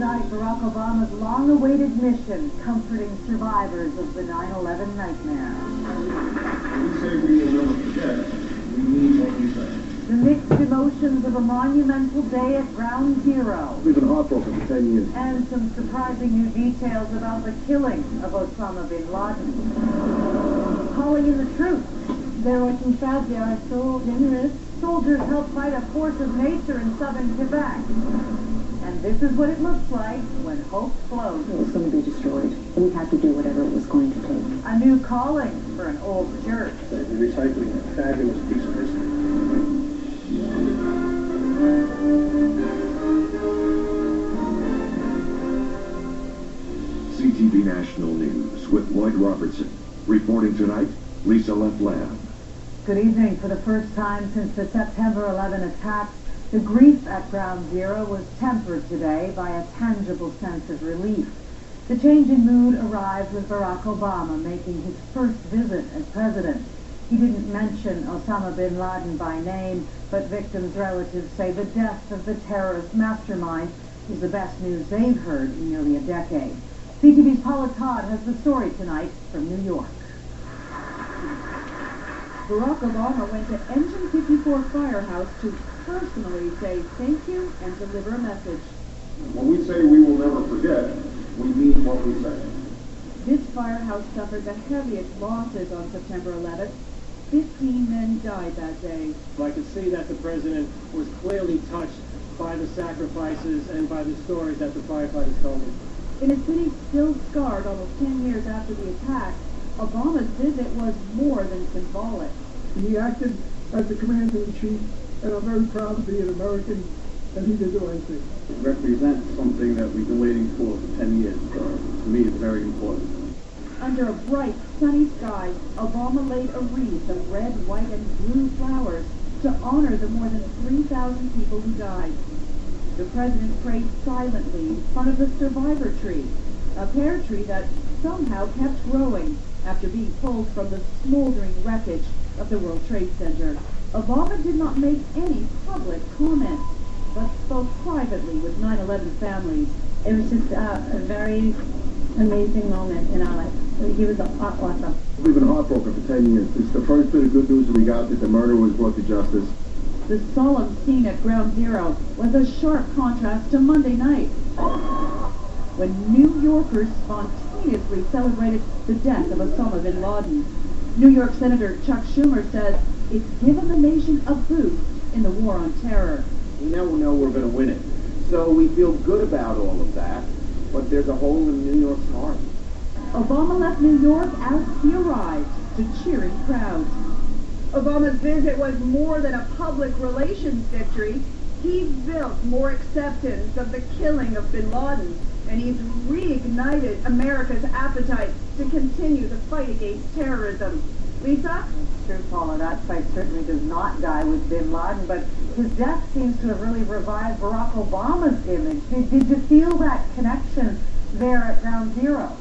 tonight Barack Obama's long-awaited mission, comforting survivors of the 9/11 nightmare. When we say we will never forget, we mean what we say. The mixed emotions of a monumental day at Ground Zero. We've been heartbroken for 10 years. And some surprising new details about the killing of Osama bin Laden. Calling in the troops. They're working fast, they are so generous. Soldiers help fight a force of nature in southern Quebec. And this is what it looks like when hope floats. It was going to be destroyed. We had to do whatever it was going to take. A new calling for an old church. They're recycling a fabulous piece of history. CTV National News with Lloyd Robertson. Reporting tonight, Lisa Leflam. Good evening. For the first time since the September 11 attacks, the grief at Ground Zero was tempered today by a tangible sense of relief. The changing mood arrived with Barack Obama making his first visit as president. He didn't mention Osama bin Laden by name, but victims' relatives say the death of the terrorist mastermind is the best news they've heard in nearly a decade. CTV's Paula Todd has the story tonight from New York. Barack Obama went to Engine 54 Firehouse to personally say thank you and deliver a message. When we say we will never forget, we mean what we say. This firehouse suffered the heaviest losses on September 11th. 15 men died that day. I could see that the president was clearly touched by the sacrifices and by the stories that the firefighters told him. In a city still scarred almost 10 years after the attack, Obama's visit was more than symbolic. He acted as the commander-in-chief, and I'm very proud to be an American, and he did the right thing. It represents something that we've been waiting for 10 years. To me, it's very important. Under a bright, sunny sky, Obama laid a wreath of red, white, and blue flowers to honor the more than 3,000 people who died. The president prayed silently in front of the survivor tree, a pear tree that somehow kept growing after being pulled from the smoldering wreckage of the World Trade Center. Obama did not make any public comments, but spoke privately with 9/11 families. It was just a very amazing moment in our life. He was awesome. We've been heartbroken for 10 years. It's the first bit of good news that we got that the murderer was brought to justice. The solemn scene at Ground Zero was a sharp contrast to Monday night, when New Yorkers spontaneously celebrated the death of Osama bin Laden. New York Senator Chuck Schumer says it's given the nation a boost in the war on terror. We know we're going to win it. So we feel good about all of that, but there's a hole in New York's heart. Obama left New York as he arrived to cheering crowds. Obama's visit was more than a public relations victory. He built more acceptance of the killing of bin Laden, and he's reignited America's appetite to continue the fight against terrorism. Lisa? True, Paula, that fight certainly does not die with bin Laden, but his death seems to have really revived Barack Obama's image. Did you feel that connection there at Ground Zero?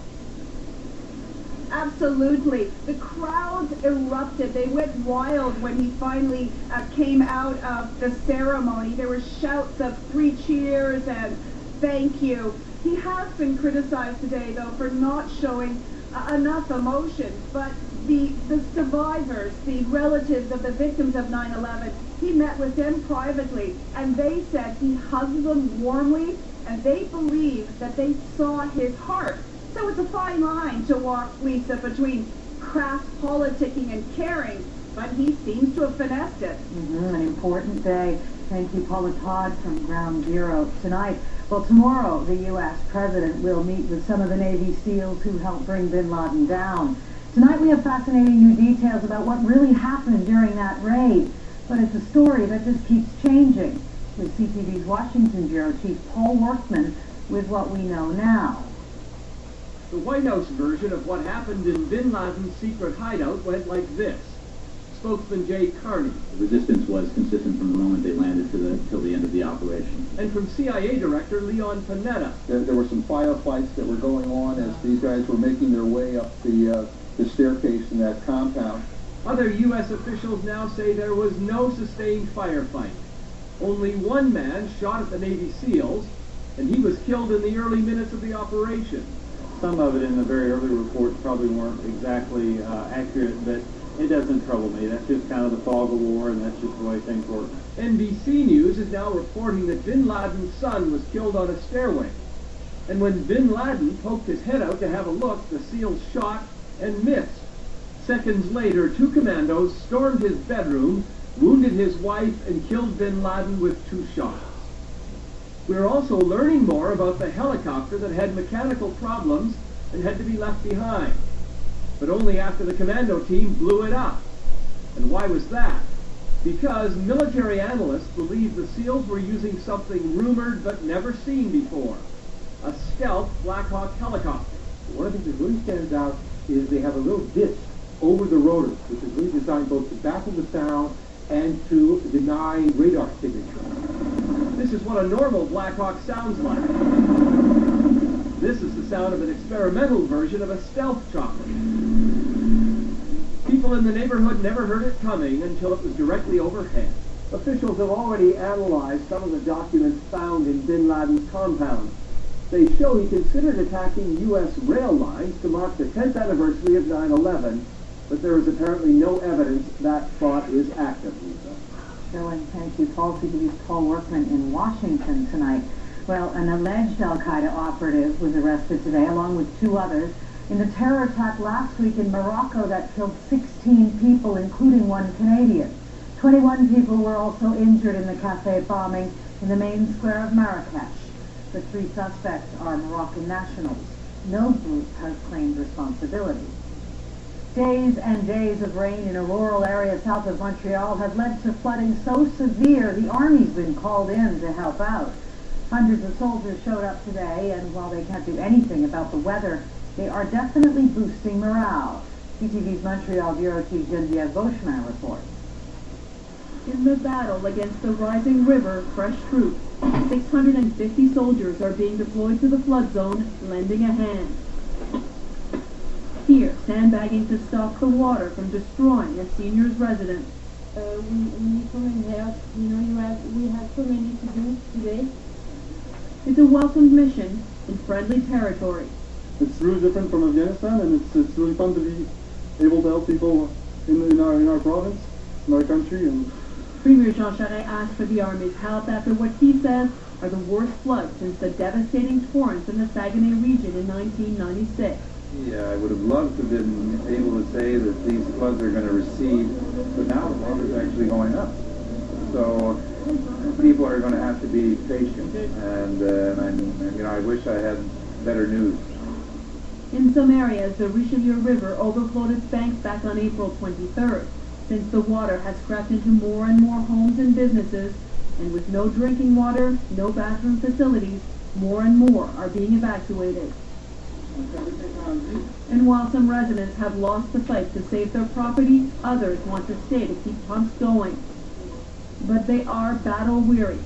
Absolutely. The crowds erupted. They went wild when he finally came out of the ceremony. There were shouts of 3 cheers and thank you. He has been criticized today, though, for not showing enough emotion. But the survivors, the relatives of the victims of 9/11, he met with them privately, and they said he hugged them warmly, and they believe that they saw his heart. So it's a fine line to walk, Lisa, between crass politicking and caring, but he seems to have finessed it. An important day. Thank you, Paula Todd from Ground Zero. Tonight, well, tomorrow, the U.S. President will meet with some of the Navy SEALs who helped bring bin Laden down. Tonight, we have fascinating new details about what really happened during that raid, but it's a story that just keeps changing. With CTV's Washington Bureau Chief Paul Workman with what we know now. The White House version of what happened in bin Laden's secret hideout went like this. Spokesman Jay Carney. The resistance was consistent from the moment they landed till the end of the operation. And from CIA Director Leon Panetta. There were some firefights that were going on as these guys were making their way up the staircase in that compound. Other U.S. officials now say there was no sustained firefight. Only one man shot at the Navy SEALs, and he was killed in the early minutes of the operation. Some of it in the very early reports probably weren't exactly accurate, but it doesn't trouble me. That's just kind of the fog of war, and that's just the way things work. NBC News is now reporting that bin Laden's son was killed on a stairway. And when bin Laden poked his head out to have a look, the SEALs shot and missed. Seconds later, 2 commandos stormed his bedroom, wounded his wife, and killed bin Laden with 2 shots. We're also learning more about the helicopter that had mechanical problems and had to be left behind, but only after the commando team blew it up. And why was that? Because military analysts believe the SEALs were using something rumored but never seen before, a stealth Black Hawk helicopter. One of the things that really stands out is they have a little disc over the rotor, which is really designed both to baffle the sound and to deny radar signature. This is what a normal Black Hawk sounds like. This is the sound of an experimental version of a stealth chopper. People in the neighborhood never heard it coming until it was directly overhead. Officials have already analyzed some of the documents found in bin Laden's compound. They show he considered attacking U.S. rail lines to mark the 10th anniversary of 9/11, but there is apparently no evidence that thought is active, Lisa. Sterling, thank you. Paul CTV's Paul Workman in Washington tonight. Well, an alleged al-Qaeda operative was arrested today, along with 2 others, in the terror attack last week in Morocco that killed 16 people, including 1 Canadian. 21 people were also injured in the cafe bombing in the main square of Marrakesh. The 3 suspects are Moroccan nationals. No group has claimed responsibility. Days and days of rain in a rural area south of Montreal have led to flooding so severe the Army's been called in to help out. Hundreds of soldiers showed up today, and while they can't do anything about the weather, they are definitely boosting morale. CTV's Montreal Bureau Chief Geneviève Beauchemin reports. In the battle against the rising river, fresh troops, 650 soldiers are being deployed to the flood zone, lending a hand. Here, sandbagging to stop the water from destroying a senior's residence. We need some help. You know, we have so many to do today. It's a welcomed mission in friendly territory. It's really different from Afghanistan, and it's really fun to be able to help people in our province, in our country. And Premier Jean Charest asked for the Army's help after what he says are the worst floods since the devastating torrents in the Saguenay region in 1996. Yeah, I would have loved to have been able to say that these floods are going to recede, but now the water's actually going up. So people are going to have to be patient, and I wish I had better news. In some areas, the Richelieu River overflowed its banks back on April 23rd. Since the water has crept into more and more homes and businesses, and with no drinking water, no bathroom facilities, more and more are being evacuated. And while some residents have lost the fight to save their property, others want to stay to keep pumps going. But they are battle-weary.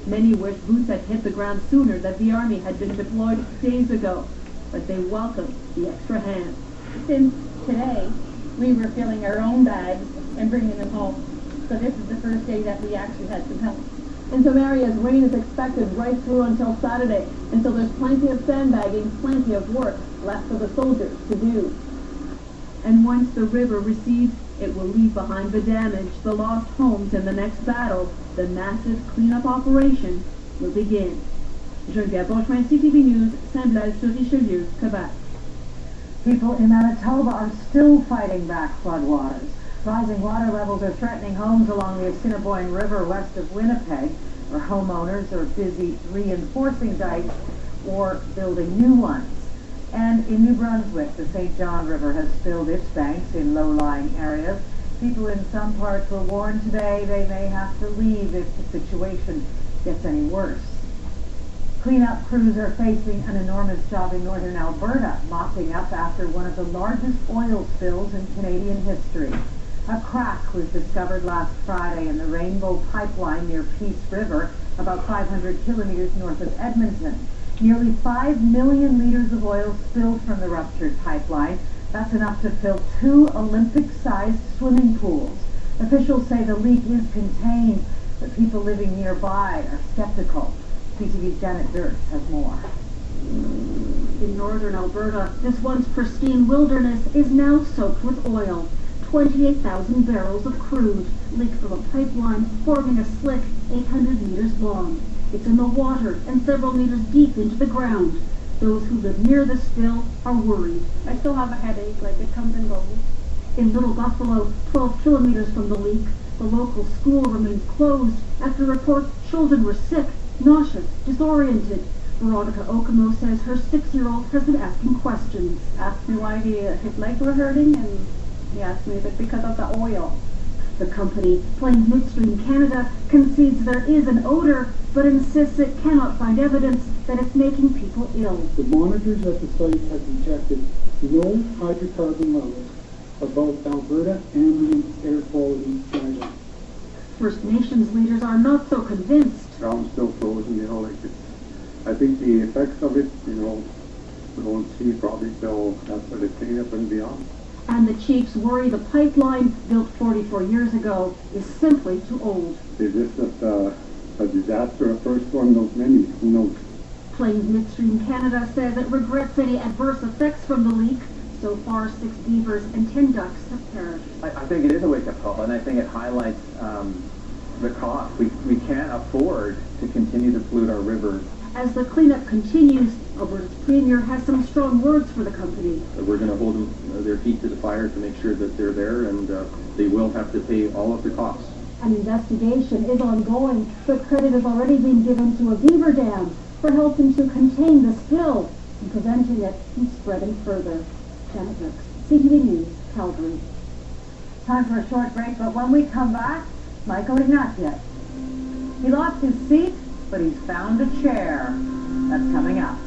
Many wish boots had hit the ground sooner, that the Army had been deployed days ago. But they welcome the extra hand. Since today, we were filling our own bags and bringing them home. So this is the first day that we actually had some help. In some areas, rain is expected right through until Saturday, and so there's plenty of sandbagging, plenty of work left for the soldiers to do. And once the river recedes, it will leave behind the damage, the lost homes, and the next battle, the massive cleanup operation, will begin. Geneviève Beauchemin, CTV News, Saint-Blaise-sur-Richelieu, Quebec. People in Manitoba are still fighting back floodwaters. Rising water levels are threatening homes along the Assiniboine River west of Winnipeg, where homeowners are busy reinforcing dikes or building new ones. And in New Brunswick, the St. John River has filled its banks in low-lying areas. People in some parts were warned today they may have to leave if the situation gets any worse. Cleanup crews are facing an enormous job in northern Alberta, mopping up after one of the largest oil spills in Canadian history. A crack was discovered last Friday in the Rainbow Pipeline near Peace River, about 500 kilometers north of Edmonton. Nearly 5 million liters of oil spilled from the ruptured pipeline. That's enough to fill 2 Olympic-sized swimming pools. Officials say the leak is contained, but people living nearby are skeptical. CTV's Janet Dirks has more. In northern Alberta, this once pristine wilderness is now soaked with oil. 28,000 barrels of crude leak from a pipeline forming a slick 800 meters long. It's in the water and several meters deep into the ground. Those who live near the spill are worried. I still have a headache, like it comes and goes. In Little Buffalo, 12 kilometers from the leak, the local school remains closed after reports children were sick, nauseous, disoriented. Veronica Okamo says her 6-year-old has been asking questions. Asked me why his legs were hurting, and he asked me if it's because of the oil. The company, Plains Midstream Canada, concedes there is an odor, but insists it cannot find evidence that it's making people ill. The monitors at the site have detected no hydrocarbon levels above Alberta ambient air quality guidelines. First Nations leaders are not so convinced. Ground's still frozen, I think the effects of it, we won't see probably till after the cleanup and beyond. And the chiefs worry the pipeline, built 44 years ago, is simply too old. Is this a disaster, a first one of many? Who knows? Plains Midstream Canada says it regrets any adverse effects from the leak. So far, 6 beavers and 10 ducks have perished. I think it is a wake-up call, and I think it highlights the cost. We can't afford to continue to pollute our rivers. As the cleanup continues, Alberta's Premier has some strong words for the company. We're going to hold them, their feet to the fire to make sure that they're there, and they will have to pay all of the costs. An investigation is ongoing, but credit has already been given to a beaver dam for helping to contain the spill and preventing it from spreading further. Janet Dirks, CTV News, Calgary. Time for a short break, but when we come back, Michael Ignatieff. He lost his seat, but he's found a chair. That's coming up.